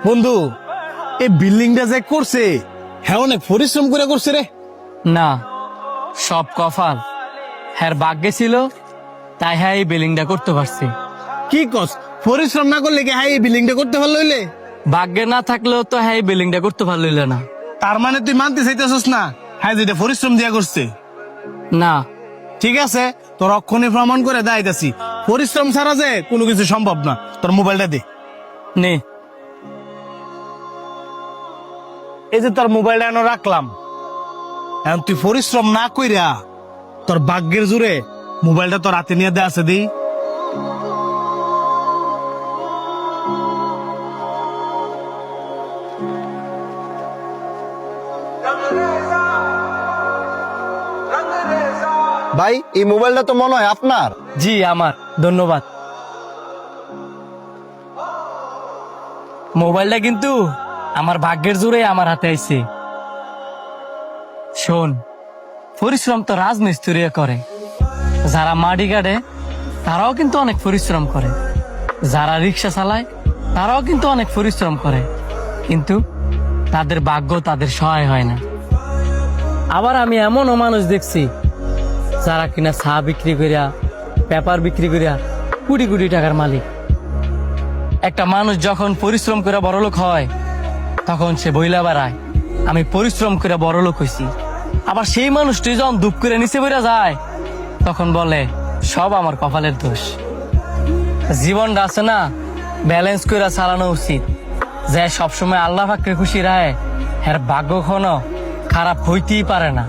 বন্ধু, এই বিল্ডিংটা যে করছে হ্যাঁ অনেক পরিশ্রম করে করছে রে। না, সব কপাল। হ্যার ভাগ্যে ছিল, তাই হ্যাঁ এই বিল্ডিংটা করতে পারছি। কি কস, পরিশ্রম না করলে কি হ্যাঁ এই বিল্ডিংটা করতে পারলো হইলে? ভাগ্যে না থাকলেও তো হ্যাঁ এই বিল্ডিংটা করতে পারলিল না। তার মানে তুই মানতে চাইতেছস না হ্যাঁ যেটা পরিশ্রম দিয়া করছে? না, ঠিক আছে, তোর অক্ষণে প্রমাণ করে দাইতাছি পরিশ্রম ছাড়া যে কোনো কিছু সম্ভব না। তোর মোবাইলটা দে। নে। এই যে তোর মোবাইলটা এনে রাখলাম, এখন তুই পরিশ্রম না কইরা তোর ভাগ্যের জোরে মোবাইলটা তোর হাতে নিয়ে দে আছে দি। ভাই, এই মোবাইলটা তো মনে হয় আপনার। জি আমার, ধন্যবাদ। মোবাইলটা কিন্তু আমার ভাগ্যের জোরে আমার হাতে আইছে। শোন, পরিশ্রম তো রাজমিস্ত্রি করে, যারা মাটি কাটে তারাও কিন্তু অনেক পরিশ্রম করে, যারা রিক্সা চালায় তারাও কিন্তু অনেক পরিশ্রম করে, কিন্তু তাদের ভাগ্য তাদের সহায় হয় না। আবার আমি এমনও মানুষ দেখছি যারা কিনা চা বিক্রি করিয়া, পেপার বিক্রি করিয়া কোটি কোটি টাকার মালিক। একটা মানুষ যখন পরিশ্রম করে বড়লোক হয় তখন সে বইলা বেড়ায় আমি পরিশ্রম করে বড়লোক হইছি। আবার সেই মানুষটি যখন দুঃখ করে নিচে বইরা যায় তখন বলে সব আমার কপালের দোষ। জীবনটা আছে না, ব্যালেন্স করে চালানো উচিত। যে সবসময় আল্লাহ পাককে খুশি রাখে এর ভাগ্য কখনো খারাপ হইতেই পারে না।